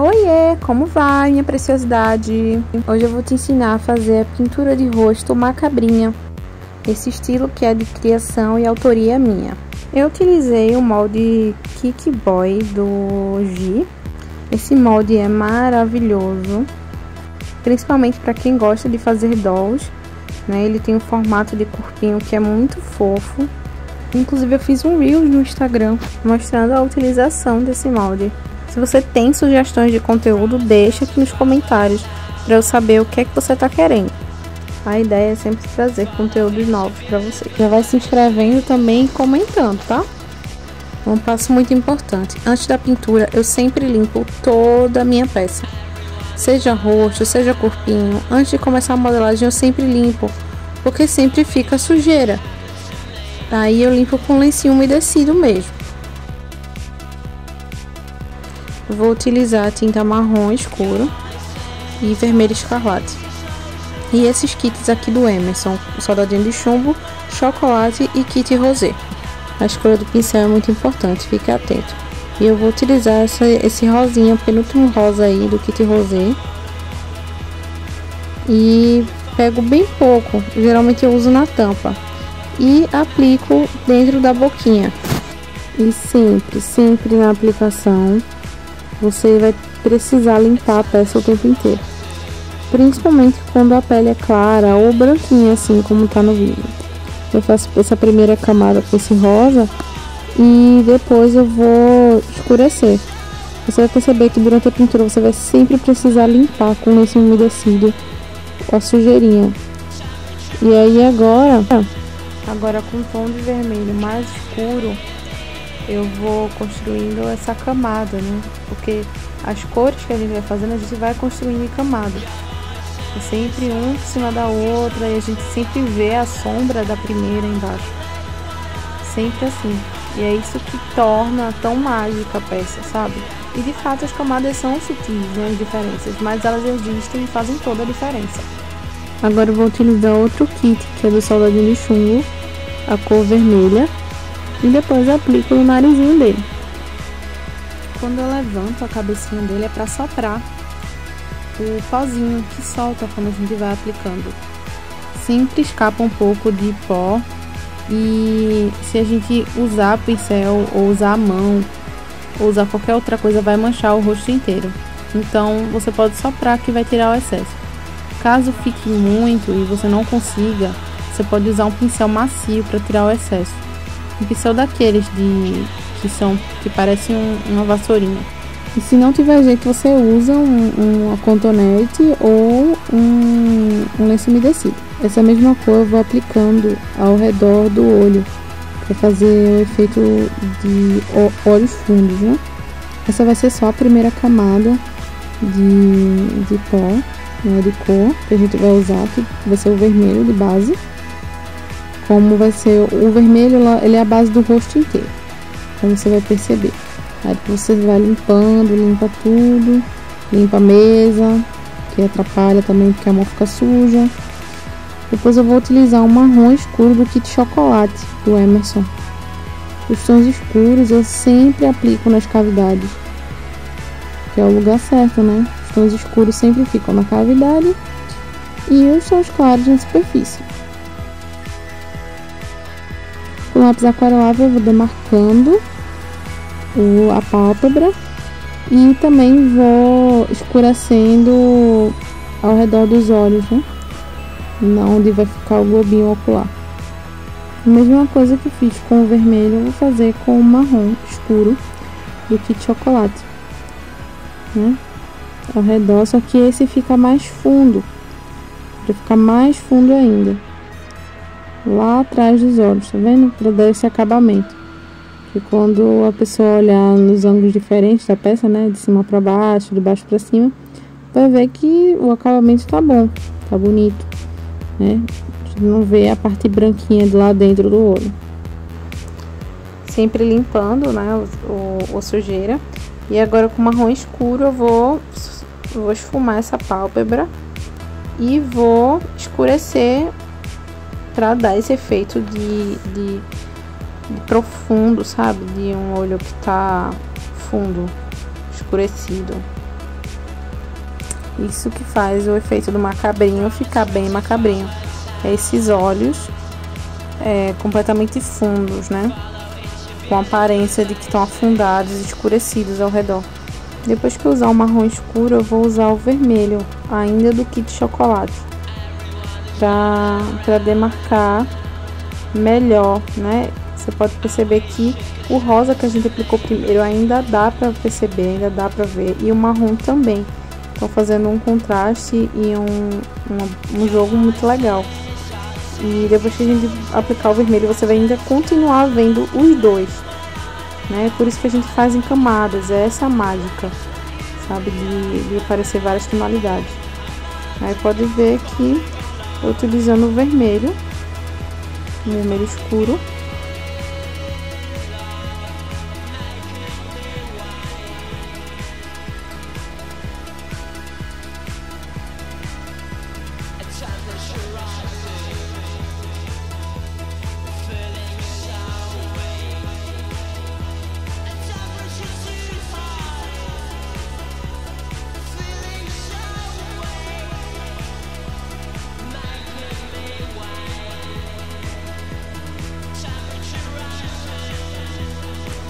Oiê, como vai, minha preciosidade? Hoje eu vou te ensinar a fazer a pintura de rosto macabrinha, esse estilo que é de criação e autoria minha. Eu utilizei o molde Kiki Boy do Gi. Esse molde é maravilhoso, principalmente para quem gosta de fazer dolls, né? Ele tem um formato de corpinho que é muito fofo. Inclusive eu fiz um Reels no Instagram mostrando a utilização desse molde. Se você tem sugestões de conteúdo, deixa aqui nos comentários para eu saber o que é que você está querendo. A ideia é sempre trazer conteúdos novos para você. Já vai se inscrevendo também e comentando, tá? Um passo muito importante. Antes da pintura, eu sempre limpo toda a minha peça. Seja rosto, seja corpinho. Antes de começar a modelagem, eu sempre limpo, porque sempre fica sujeira. Aí eu limpo com lencinho umedecido mesmo. Vou utilizar a tinta marrom escuro e vermelho escarlate. E esses kits aqui do Emerson, soldadinho de chumbo, chocolate e kit rosé. A escolha do pincel é muito importante, fique atento. E eu vou utilizar esse rosinha, penúltimo rosa aí do kit rosé. E pego bem pouco, geralmente eu uso na tampa. E aplico dentro da boquinha. E sempre na aplicação, você vai precisar limpar a peça o tempo inteiro. Principalmente quando a pele é clara ou branquinha, assim como tá no vídeo. Eu faço essa primeira camada com esse rosa e depois eu vou escurecer. Você vai perceber que durante a pintura você vai sempre precisar limpar com lenço umedecido a sujeirinha. E aí agora com o tom de vermelho mais escuro, eu vou construindo essa camada, né? Porque as cores que a gente vai fazendo, a gente vai construindo em camada. É sempre um em cima da outra e a gente sempre vê a sombra da primeira embaixo. Sempre assim. E é isso que torna tão mágica a peça, sabe? E de fato as camadas são sutis, né? As diferenças, mas elas existem e fazem toda a diferença. Agora eu vou utilizar outro kit, que é do soldadinho de chumbo, a cor vermelha. E depois aplico no narizinho dele. Quando eu levanto a cabecinha dele é para soprar o pozinho que solta quando a gente vai aplicando. Sempre escapa um pouco de pó e se a gente usar pincel ou usar a mão ou usar qualquer outra coisa vai manchar o rosto inteiro. Então você pode soprar que vai tirar o excesso. Caso fique muito e você não consiga, você pode usar um pincel macio para tirar o excesso. Um pincel daqueles que parecem uma vassourinha. E se não tiver jeito, você usa uma cotonete ou um lenço umedecido. Essa mesma cor eu vou aplicando ao redor do olho para fazer o efeito de olhos fundos, né? Essa vai ser só a primeira camada de pó, né, de cor que a gente vai usar, que vai ser o vermelho de base. Como vai ser o vermelho, ele é a base do rosto inteiro, como você vai perceber. Aí você vai limpando, limpa tudo, limpa a mesa, que atrapalha também porque a mão fica suja. Depois eu vou utilizar um marrom escuro do kit chocolate do Emerson. Os tons escuros eu sempre aplico nas cavidades, que é o lugar certo, né? Os tons escuros sempre ficam na cavidade e os tons claros na superfície. Com lápis aquarelável eu vou demarcando a pálpebra e também vou escurecendo ao redor dos olhos, né? Onde vai ficar o globinho ocular. A mesma coisa que fiz com o vermelho, eu vou fazer com o marrom escuro do kit chocolate, né? Ao redor, só que esse fica mais fundo, para ficar mais fundo ainda. Lá atrás dos olhos, tá vendo? Para dar esse acabamento. Que quando a pessoa olhar nos ângulos diferentes da peça, né? De cima para baixo, de baixo para cima, vai ver que o acabamento tá bom, tá bonito, né? A gente não vê a parte branquinha de lá dentro do olho. Sempre limpando, né? O sujeira. E agora com marrom escuro eu vou esfumar essa pálpebra e vou escurecer para dar esse efeito de profundo, sabe? De um olho que tá fundo, escurecido. Isso que faz o efeito do macabrinho ficar bem macabrinho. Esses olhos completamente fundos, né? Com a aparência de que estão afundados e escurecidos ao redor. Depois que eu usar o marrom escuro, eu vou usar o vermelho, ainda do kit chocolate, para demarcar melhor, né? Você pode perceber que o rosa que a gente aplicou primeiro ainda dá para perceber, ainda dá para ver, e o marrom também. Estão fazendo um contraste e um jogo muito legal. E depois que a gente aplicar o vermelho, você vai ainda continuar vendo os dois, né? Por isso que a gente faz em camadas, é essa a mágica, sabe? De aparecer várias tonalidades. Aí pode ver que eu utilizando o vermelho escuro.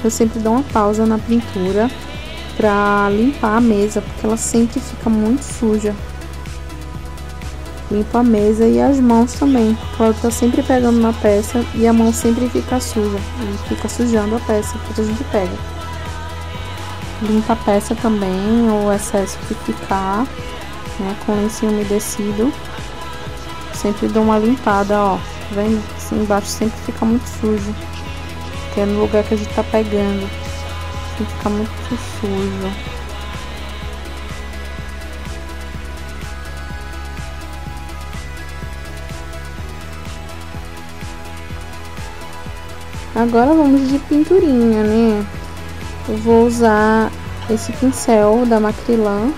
Eu sempre dou uma pausa na pintura para limpar a mesa, porque ela sempre fica muito suja. Limpo a mesa e as mãos também, porque ela tá sempre pegando na peça e a mão sempre fica suja. E fica sujando a peça quando a gente pega. Limpa a peça também, o excesso que ficar, né, com lencinho umedecido. Sempre dou uma limpada, ó, tá vendo? Assim embaixo sempre fica muito sujo. Que é no lugar que a gente tá pegando, tem que ficar muito sujo. Agora vamos de pinturinha, né? Eu vou usar esse pincel da Macrylan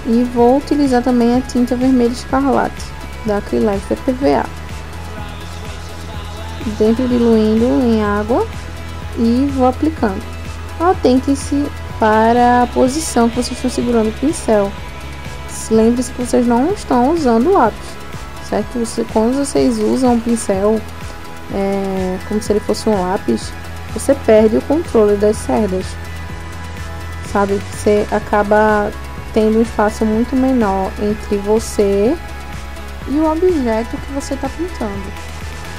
e vou utilizar também a tinta vermelha escarlate da Acrylex da PVA. Dentro diluindo em água e vou aplicando. Atentem-se para a posição que vocês estão segurando o pincel. Lembre-se que vocês não estão usando o lápis, certo? Quando vocês usam o pincel como se ele fosse um lápis, você perde o controle das cerdas, sabe? Você acaba tendo um espaço muito menor entre você e o objeto que você está pintando.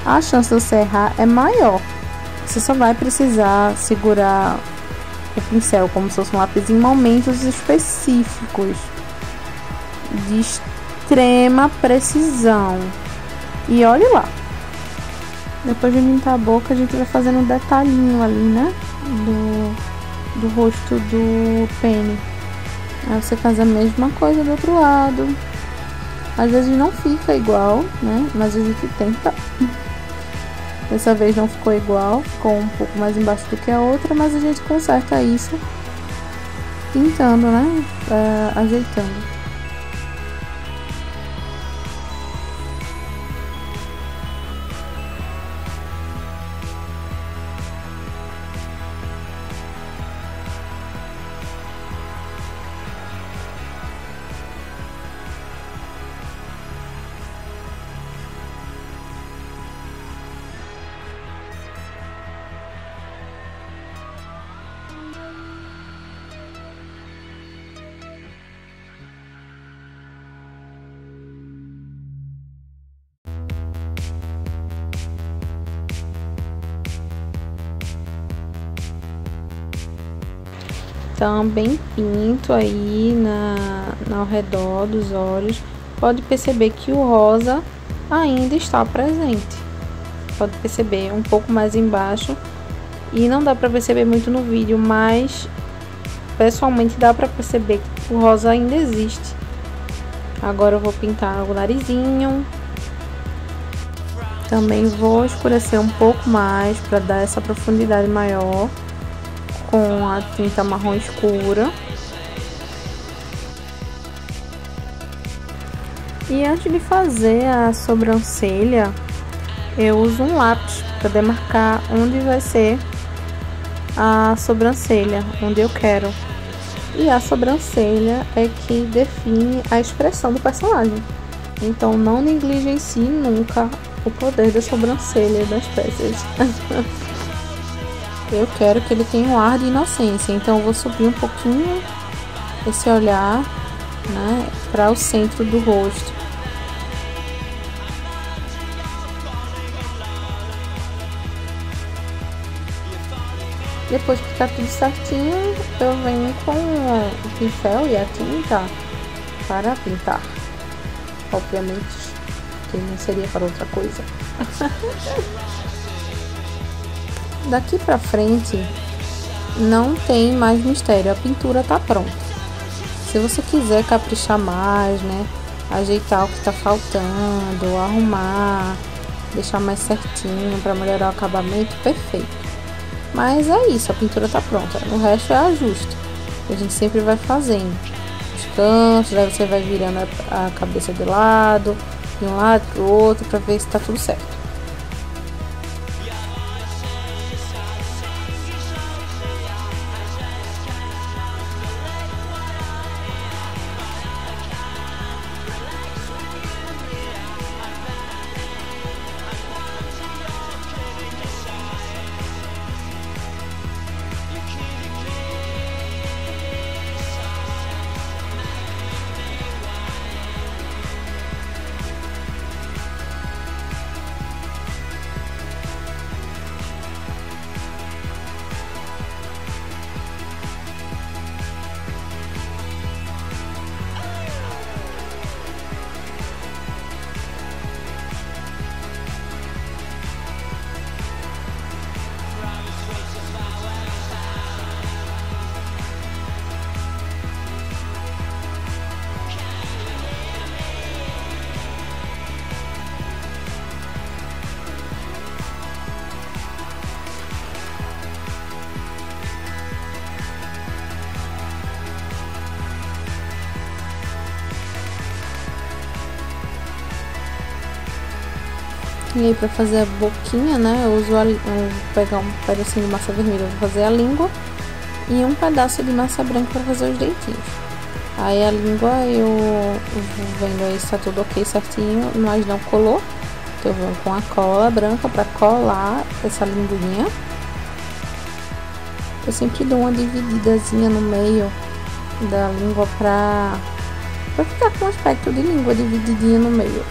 A chance de você errar é maior. Você só vai precisar segurar o pincel como se fosse um lápis em momentos específicos de extrema precisão. E olhe lá. Depois de limpar a boca, a gente vai fazendo um detalhinho ali, né? Do rosto do pene. Aí você faz a mesma coisa do outro lado. Às vezes não fica igual, né? Mas a gente tenta. Dessa vez não ficou igual, ficou um pouco mais embaixo do que a outra, mas a gente conserta isso pintando, né? Ajeitando. Também pinto aí ao redor dos olhos. Pode perceber que o rosa ainda está presente. Pode perceber um pouco mais embaixo. E não dá para perceber muito no vídeo, mas pessoalmente dá para perceber que o rosa ainda existe. Agora eu vou pintar o narizinho. Também vou escurecer um pouco mais para dar essa profundidade maior com a tinta marrom escura. E antes de fazer a sobrancelha, eu uso um lápis para demarcar onde vai ser a sobrancelha, onde eu quero. E a sobrancelha é que define a expressão do personagem. Então não negligencie nunca o poder da sobrancelha e das peças. Eu quero que ele tenha um ar de inocência, então eu vou subir um pouquinho esse olhar, né, para o centro do rosto. Depois que tá tudo certinho, eu venho com o pincel e a tinta para pintar. Obviamente, que não seria para outra coisa. Daqui pra frente, não tem mais mistério, a pintura tá pronta. Se você quiser caprichar mais, né, ajeitar o que tá faltando, arrumar, deixar mais certinho para melhorar o acabamento, perfeito. Mas é isso, a pintura tá pronta. O resto é ajuste. A gente sempre vai fazendo os cantos, aí você vai virando a cabeça de lado, de um lado pro outro, para ver se tá tudo certo. E aí, pra fazer a boquinha, né, eu uso eu vou pegar um pedacinho de massa vermelha pra fazer a língua e um pedaço de massa branca pra fazer os dentinhos. Aí a língua eu vou vendo aí se tá tudo ok, certinho, mas não colou. Então eu vou com a cola branca pra colar essa linguinha. Eu sempre dou uma divididazinha no meio da língua pra ficar com aspecto de língua divididinha no meio.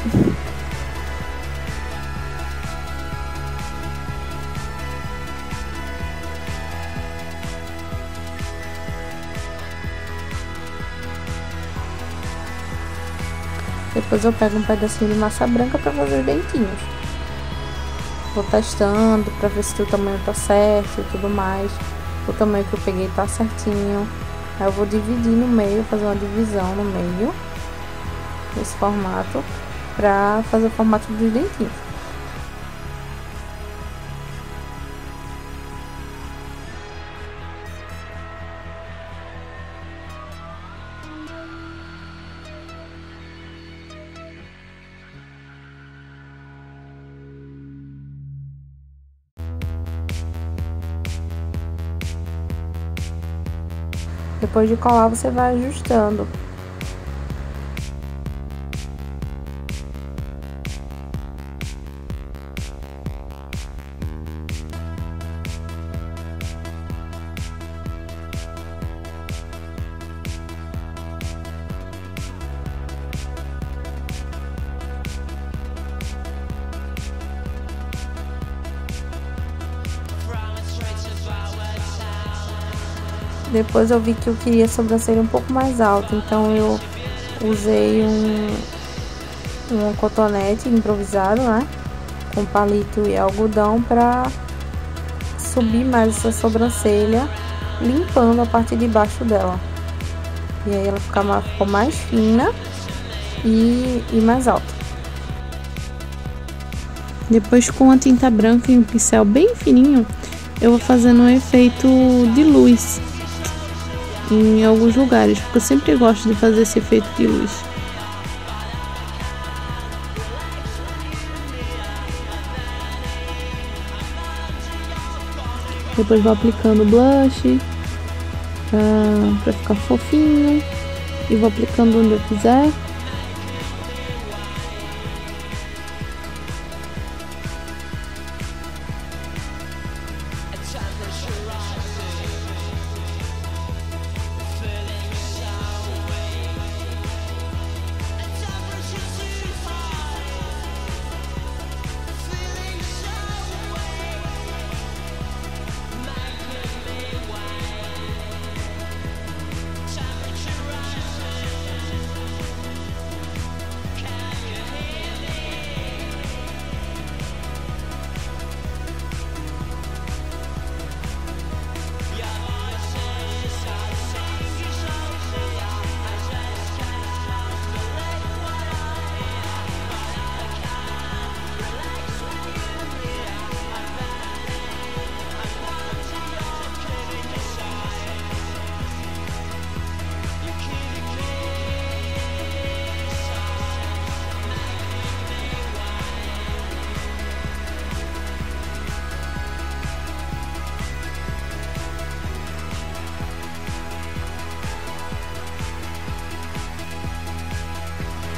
Depois eu pego um pedacinho de massa branca para fazer os dentinhos. Vou testando para ver se o tamanho tá certo e tudo mais. O tamanho que eu peguei tá certinho. Aí eu vou dividir no meio, fazer uma divisão no meio, nesse formato, para fazer o formato dos dentinhos. Depois de colar, você vai ajustando. Depois eu vi que eu queria a sobrancelha um pouco mais alta, então eu usei um cotonete improvisado, né, com palito e algodão para subir mais essa sobrancelha, limpando a parte de baixo dela. E aí ela ficou mais fina e mais alta. Depois, com a tinta branca e um pincel bem fininho, eu vou fazendo um efeito de luz em alguns lugares, porque eu sempre gosto de fazer esse efeito de luz. Depois vou aplicando blush, pra ficar fofinho. E vou aplicando onde eu quiser.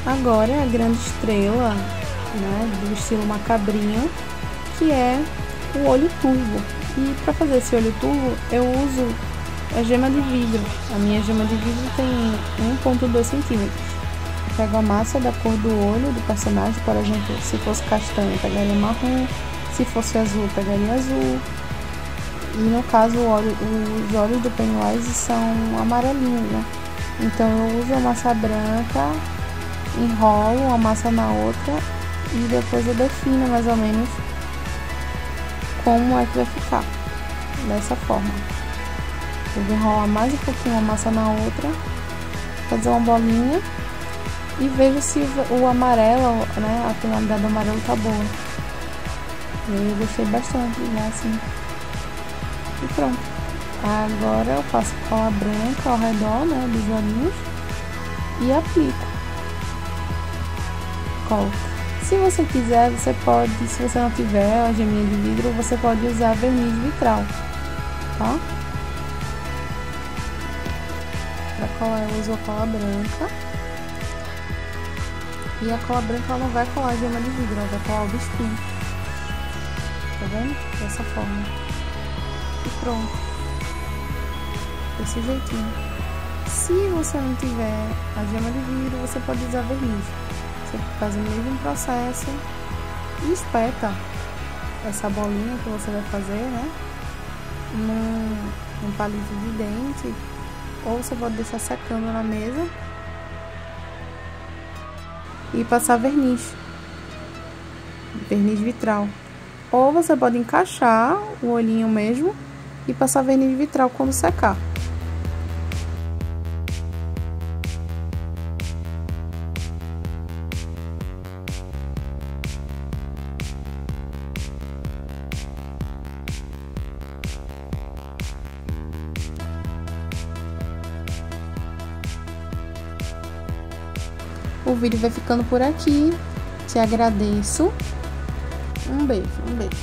Agora é a grande estrela, né, do estilo macabrinho, que é o olho turvo. E para fazer esse olho turvo, eu uso a gema de vidro. A minha gema de vidro tem 1,2 centímetros. Eu pego a massa da cor do olho do personagem, por exemplo, se fosse castanho, eu pegaria marrom, se fosse azul, eu pegaria azul. E no caso, os olhos do Pennywise são amarelinhos, né? Então eu uso a massa branca, enrolo uma massa na outra e depois eu defino mais ou menos como é que vai ficar, dessa forma. Eu vou enrolar mais um pouquinho a massa na outra, fazer uma bolinha e vejo se o amarelo, né, a tonalidade do amarelo tá boa. Eu gostei bastante, né, assim. E pronto. Agora eu passo cola branca ao redor, né, dos olhinhos e aplico. Se você quiser, você pode, se você não tiver a geminha de vidro, você pode usar verniz vitral, tá? Para colar eu uso a cola branca. E a cola branca ela não vai colar a gema de vidro, ela vai colar o bichinho. Tá vendo? Dessa forma. E pronto. Desse jeitinho. Se você não tiver a gema de vidro, você pode usar verniz. Você faz o mesmo processo e espeta essa bolinha que você vai fazer, né, num palito de dente, ou você pode deixar secando na mesa e passar verniz vitral, ou você pode encaixar o olhinho mesmo e passar verniz vitral quando secar. O vídeo vai ficando por aqui. Te agradeço. Um beijo, um beijo.